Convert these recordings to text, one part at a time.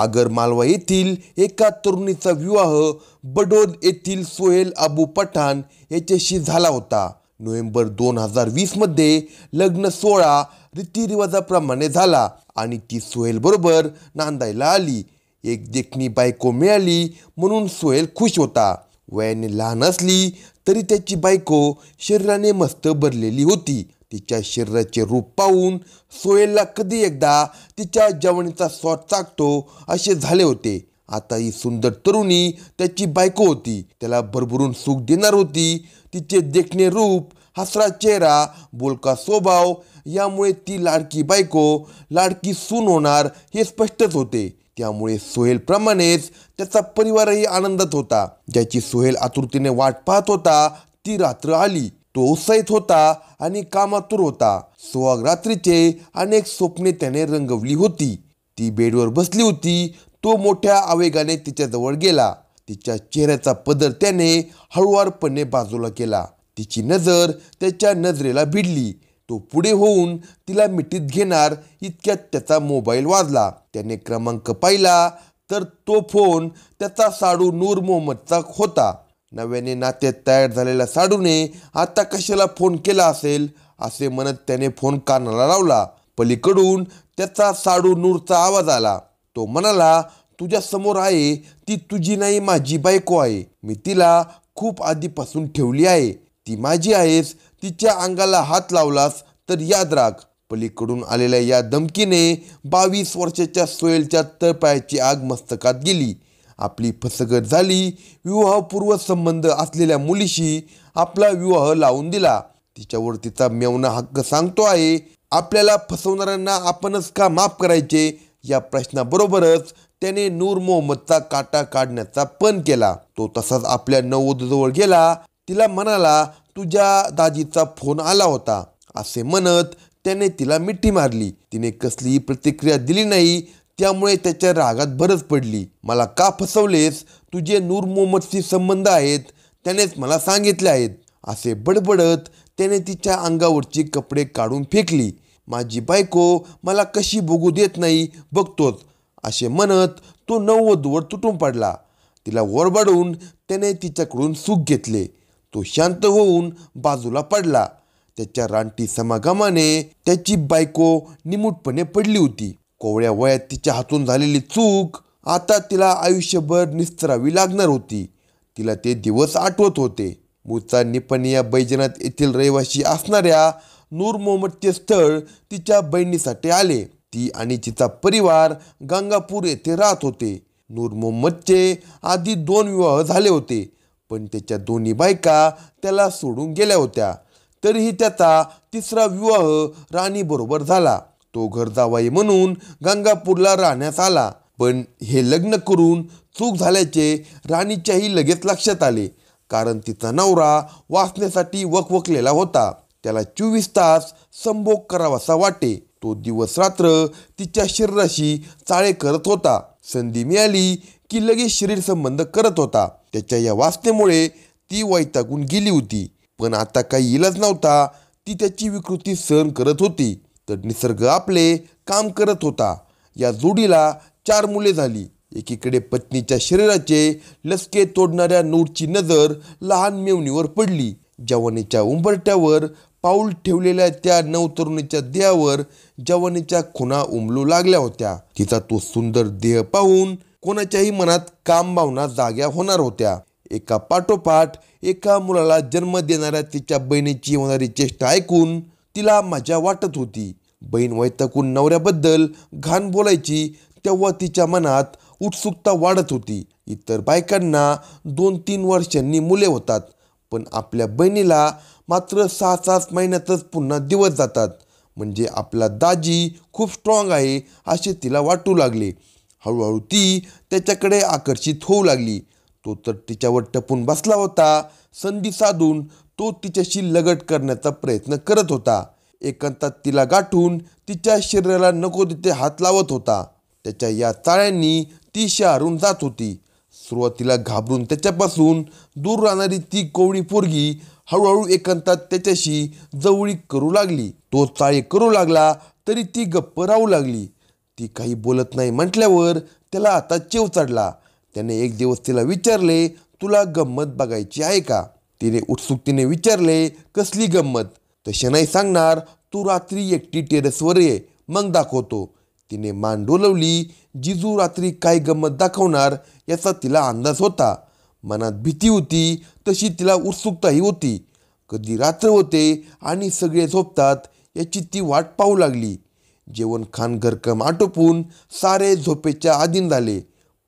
आगर मालवा येथील एका तरुणीचा विवाह बडोद येथील सोहेल अबू पठाण याच्याशी झाला होता. नोव्हेंबर 2020 मध्ये लग्न सोहळा रीतिरिवाजाप्रमाणे झाला आणि ती सोहेल बरोबर नांदायला आली. एक देखणी बायको मिळाली म्हणून सोहेल खुश होता. वयाने लहान असली तरी त्याची बायको शरीराने मस्त भरलेली होती. तिच्या शरीराचे रूप पाहून सोहेलला कधी एकदा तिच्या जवानीचा स्वाद चाकतो असे झाले होते. आता ही सुंदर तरुणी त्याची बायको होती. त्याला भरभरून सुख देणार होती. तिचे देखणे रूप, हसरा चेहरा, बोलका स्वभाव यामुळे ती लाडकी बायको, लाडकी सून होणार हे स्पष्टच होते. त्यामुळे सोहेलप्रमाणेच त्याचा परिवारही आनंदात होता. ज्याची सोहेल आतुरतेने वाट पाहत होता ती रात्र आली. तो उत्साहित होता आणि कामातूर होता. सुहाग रात्रीचे अनेक स्वप्ने त्याने रंगवली होती. ती बेडवर बसली होती. तो मोठ्या आवेगाने तिच्याजवळ गेला. तिच्या चेहऱ्याचा पदर त्याने हळुवारपणे बाजूला केला. तिची नजर त्याच्या नजरेला भिडली. तो पुढे होऊन तिला मिठीत घेणार इतक्यात त्याचा मोबाईल वाजला. त्याने क्रमांक पाहिला तर तो फोन त्याचा साडू नूर मोहम्मदचा होता. नव्याने नात्यात तयार झालेल्या साडूने आता कशाला फोन केला असेल असे म्हणत त्याने फोन कानाला लावला. पलीकडून त्याचा साडू नूरचा आवाज आला. तो म्हणाला, तुझ्या समोर आहे ती तुझी नाही माझी बायको आहे. मी तिला खूप आधीपासून ठेवली आहे. ती माझी आहेस. तिच्या अंगाला हात लावलास तर याद राख. पलीकडून आलेल्या या धमकीने 22 वर्षाच्या सोहेलच्या तळपायाची आग मस्तकात गेली. आपली फसगत झाली. विवाहपूर्व संबंध असलेल्या मुलीशी आपला विवाह लावून दिला. तिच्यावर तिचा मेवना हक्क सांगतो आहे. आपल्याला फसवणाऱ्यांना आपणच का माफ करायचे या प्रश्नाबरोबरच त्याने नूर मोहम्मदचा काटा काढण्याचा पण केला. तो तसाच आपल्या नववधूजवळ गेला. तिला म्हणाला, तुझ्या दाजीचा फोन आला होता असे म्हणत त्याने तिला मिठी मारली. तिने कसलीही प्रतिक्रिया दिली नाही. त्यामुळे त्याच्या रागात भरच पडली. मला का फसवलेस? तुझे नूर मोहम्मदशी संबंध आहेत. त्यानेच मला सांगितले आहेत असे बडबडत त्याने तिच्या अंगावरची कपडे काढून फेकली. माझी बायको मला कशी बघू देत नाही बघतोच असे म्हणत तो नववधूवर तुटून पडला. तिला ओरबाडून त्याने तिच्याकडून सुख घेतले. तो शांत होऊन बाजूला पडला. त्याच्या रानटी समागमाने त्याची बायको निमूटपणे पडली होती. कोवळ्या वयात तिच्या हातून झालेली चूक आता तिला आयुष्यभर निस्तरावी लागणार होती. तिला ते दिवस आठवत होते. मूळचा निपनिया बैजनाथ येथील रहिवासी असणाऱ्या नूर मोहम्मदचे स्थळ तिच्या बहिणीसाठी आले. ती आणि तिचा परिवार गंगापूर येथे राहत होते. नूर मोहम्मदचे आधी 2 विवाह झाले होते, पण त्याच्या दोन्ही बायका त्याला सोडून गेल्या होत्या. तरीही त्याचा 3रा विवाह राणीबरोबर झाला. तो घर जावाई म्हणून गंगापूरला राहण्यास आला. पण हे लग्न करून चूक झाल्याचे राणीच्याही लगेच लक्षात आले. कारण तिचा नवरा वाचण्यासाठी वकवकलेला होता. त्याला 24 तास संभोग करावासा वाटे. तो दिवस रात्र तिच्या शरीराशी चाळे करत होता. संधी मिळाली की लगेच शरीर संबंध करत होता. त्याच्या या वासनेमुळे ती वैतागून गेली होती. पण आता काही इलाज नव्हता. ती त्याची विकृती सहन करत होती तर निसर्ग आपले काम करत होता. या जोडीला 4 मुले झाली. एकीकडे पत्नीच्या शरीराचे लसके तोडणाऱ्या नूरची नजर लहान मेवणीवर पडली. जवानीच्या उंबरट्यावर पाऊल ठेवलेल्या त्या नवतरुणीच्या देहावर जवानीच्या खुणा उमलू लागल्या होत्या. तिचा तो सुंदर देह पाहून कोणाच्याही मनात काम भावना जाग्या होणार होत्या. एका पाठोपाठ एका मुलाला जन्म देणाऱ्या तिच्या बहिणीची होणारी चेष्टा ऐकून तिला मजा वाटत होती. बहीण वैतागून नवऱ्याबद्दल घाण बोलायची तेव्हा तिच्या मनात उत्सुकता वाढत होती. इतर बायकांना 2-3 वर्षांनी मुले होतात, पण आपल्या बहिणीला मात्र 6-6 महिन्यातच पुन्हा दिवस जातात. म्हणजे आपला दाजी खूप स्ट्रॉंग आहे असे तिला वाटू लागले. हळूहळू ती त्याच्याकडे आकर्षित होऊ लागली. तो तर तिच्यावर टपून बसला होता. संधी साधून तो तिच्याशी लगट करण्याचा प्रयत्न करत होता. एकांतात तिला गाठून तिच्या शरीराला नको तिथे हात लावत होता. त्याच्या या चाळ्यांनी ती शहारून जात होती. सुरुवातीला घाबरून त्याच्यापासून दूर राहणारी ती कोवळी पोरगी हळूहळू एकांतात त्याच्याशी जवळीक करू लागली. तो चाळे करू लागला तरी ती गप्प राहू लागली. ती काही बोलत नाही म्हटल्यावर त्याला आता चेव चढला. त्याने एक दिवस तिला विचारले, तुला गंमत बघायची आहे का? तिने उत्सुकतेने विचारले, कसली गंमत? तसे नाही सांगणार, तू रात्री एकटी टेरेसवर ये, मग दाखवतो. तिने मान डोलवली. जिजू रात्री काय गंमत दाखवणार याचा तिला अंदाज होता. मनात भीती होती, तशी तिला उत्सुकताही होती. कधी रात्र होते आणि सगळे झोपतात याची ती वाट पाहू लागली. जेवण खाण घरकाम आटोपून सारे झोपेच्या अधीन झाले.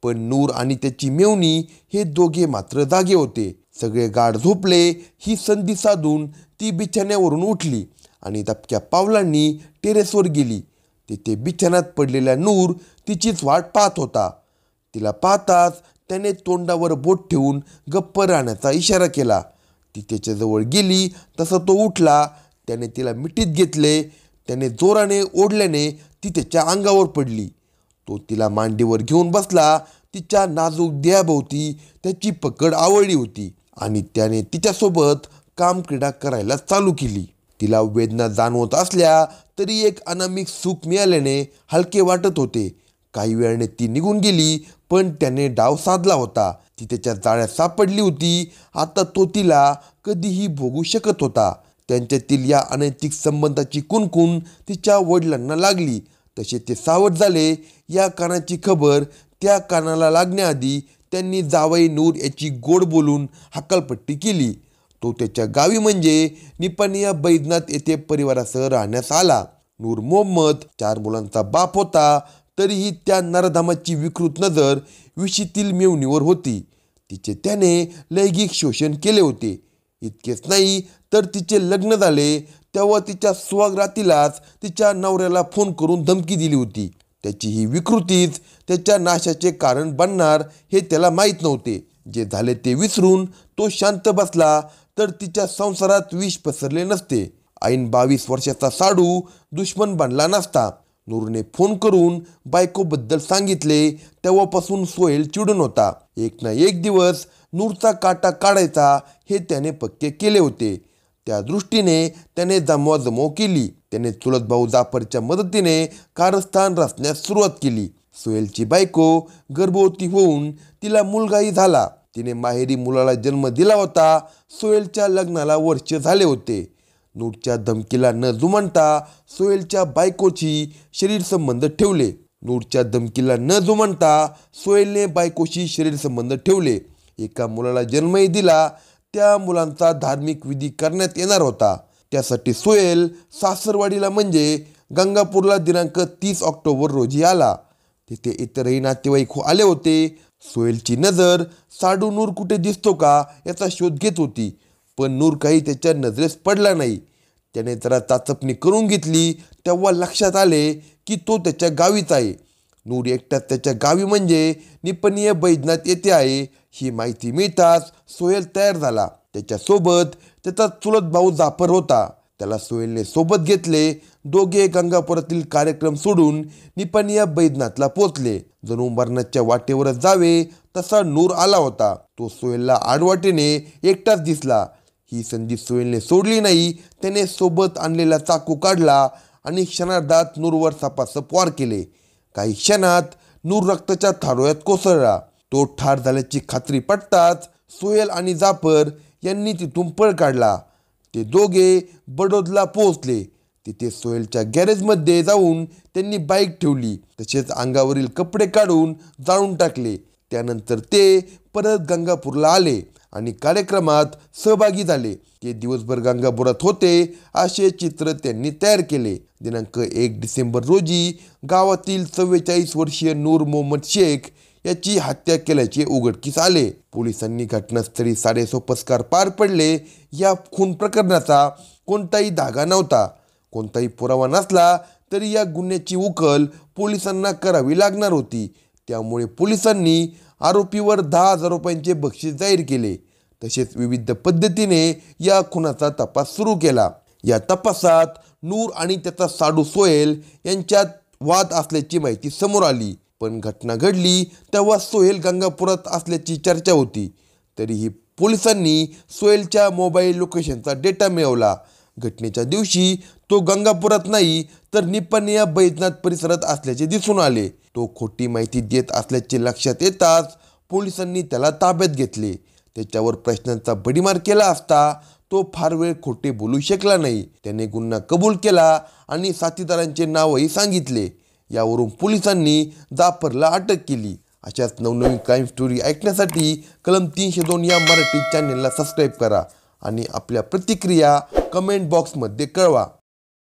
पण नूर आणि त्याची मेवणी हे दोघे मात्र जागे होते. सगळे गाढ झोपले ही संधी साधून ती बिछाण्यावरून उठली आणि दबक्या पावलांनी टेरेसवर गेली. तिथे बिछाण्यात पडलेला नूर तिचीच वाट पाहत होता. तिला पाहताच त्याने तोंडावर बोट ठेवून गप्प राहण्याचा इशारा केला. ती त्याच्याजवळ गेली तसा तो उठला. त्याने तिला मिठीत घेतले. त्याने जोराने ओढल्याने ती त्याच्या अंगावर पडली. तो तिला मांडीवर घेऊन बसला. तिच्या नाजूक देहाभोवती त्याची पकड आवळली होती आणि त्याने तिच्यासोबत कामक्रीडा करायला चालू केली. तिला वेदना जाणवत असल्या तरी एक अनामिक सुख मिळाल्याने हलके वाटत होते. काही वेळाने ती निघून गेली, पण त्याने डाव साधला होता. ती त्याच्या जाळ्यात सापडली होती. आता तो तिला कधीही भोगू शकत होता. त्यांच्यातील या अनैतिक संबंधाची कुणकुण तिच्या वडिलांना लागली. तसे ते सावध झाले. या कानाची खबर त्या कानाला लागण्याआधी त्यांनी जावई नूर याची गोड बोलून हकालपट्टी केली. तो त्याच्या गावी म्हणजे निपानिया बैजनाथ येथे परिवारासह राहण्यास आला. नूर मोहम्मद 4 मुलांचा बाप होता. तरीही त्या नरधामाची विकृत नजर विशीतील मेवणीवर होती. तिचे त्याने लैंगिक शोषण केले होते. इतकेच नाही तर तिचे लग्न झाले तेव्हा तिच्या सुहागरातीलाच तिच्या नवऱ्याला फोन करून धमकी दिली होती. त्याची ही विकृतीच त्याच्या नाशाचे कारण बनणार हे त्याला माहीत नव्हते. जे झाले ते विसरून तो शांत बसला तर तिच्या संसारात विष पसरले नसते. ऐन 22 वर्षाचा साडू दुश्मन बनला नसता. नूरने फोन करून बायकोबद्दल सांगितले तेव्हापासून सोहेल चिडून होता. एक ना एक दिवस नूरचा काटा काढायचा हे त्याने पक्के केले होते. त्या दृष्टीने त्याने जमवाजमव केली. त्याने चुलत भाऊ जाफरच्या मदतीने कारस्थान रचण्यास सुरुवात केली. सोहेलची बायको गर्भवती होऊन तिला मुलगाही झाला. तिने माहेरी मुलाला जन्म दिला होता. सोहेलच्या लग्नाला वर्ष झाले होते. नूरच्या धमकीला न जुमानता सोहेलच्या बायकोची शरीर संबंध ठेवले. नूरच्या धमकीला न जुमानता सोहेलने बायकोशी शरीर संबंध ठेवले. एका मुलाला जन्मही दिला. त्या मुलांचा धार्मिक विधी करण्यात येणार होता. त्यासाठी सोहेल सासरवाडीला म्हणजे गंगापूरला दिनांक 30 ऑक्टोबर रोजी आला. तिथे इतरही नातेवाईक आले होते. सोहेलची नजर साडू नूर कुठे दिसतो का याचा शोध घेत होती. पण नूर काही त्याच्या नजरेस पडला नाही. त्याने जरा चाचपणी करून घेतली तेव्हा लक्षात आले की तो त्याच्या गावीच आहे. नूर एकटाच त्याच्या गावी म्हणजे निपानिया बैजनाथ येथे आहे ही माहिती मिळताच सोहेल तयार झाला. त्याच्यासोबत त्याचा चुलत भाऊ जाफर होता. त्याला सोहेलने सोबत घेतले. दोघे गंगापुरातील कार्यक्रम सोडून निपानिया बैजनाथला पोचले. जणू मरणाच्या वाटेवरच जावे तसा नूर आला होता. तो सोहेलला आडवाटेने एकटाच दिसला. ही संधी सोहेलने सोडली नाही. त्याने सोबत आणलेला चाकू काढला आणि क्षणार्धात नूरवर सपासप वार केले. काही क्षणात नूर रक्ताच्या थारोळ्यात कोसळला. तो ठार झाल्याची खात्री पटताच सोहेल आणि जाफर यांनी तिथून पळ काढला. ते दोघे बडोदला पोहोचले. तिथे सोहेलच्या गॅरेजमध्ये जाऊन त्यांनी बाईक ठेवली. तसेच अंगावरील कपडे काढून जाळून टाकले. त्यानंतर ते परत गंगापूरला आले आणि कार्यक्रमात सहभागी झाले. ते दिवसभर गंगापुरात होते असे चित्र त्यांनी तयार केले. दिनांक 1 डिसेंबर रोजी गावातील 44 वर्षीय नूर मोहम्मद शेख याची हत्या केल्याचे उघडकीस आले. पोलिसांनी घटनास्थळी साडेसोपस्कार पार पडले. या खून प्रकरणाचा कोणताही धागा नव्हता. कोणताही पुरावा नसला तरी या गुन्ह्याची उकल पोलिसांना करावी लागणार होती. त्यामुळे पोलिसांनी आरोपीवर 10,000 रुपयांचे बक्षीस जाहीर केले. तसेच विविध पद्धतीने या खुनाचा तपास सुरू केला. या तपासात नूर आणि त्याचा साडू सोहेल यांच्यात वाद असल्याची माहिती समोर आली. पण घटना घडली तेव्हा सोहेल गंगापुरात असल्याची चर्चा होती. तरीही पोलिसांनी सोहेलच्या मोबाईल लोकेशनचा डेटा मिळवला. घटनेच्या दिवशी तो गंगापुरात नाही तर निपानिया बैजनाथ परिसरात असल्याचे दिसून आले. तो खोटी माहिती देत असल्याचे लक्षात येताच पोलिसांनी त्याला ताब्यात घेतले. त्याच्यावर प्रश्नांचा भडीमार केला असता तो फार वेळ खोटे बोलू शकला नाही. त्याने गुन्हा कबूल केला आणि साथीदारांचे नावही सांगितले. यावरून पोलिसांनी जाफरला अटक केली. अशाच नवनवीन क्राईम स्टोरी ऐकण्यासाठी कलम 302 या मराठी चॅनेलला सबस्क्राईब करा आणि आपल्या प्रतिक्रिया कमेंट बॉक्समध्ये कळवा.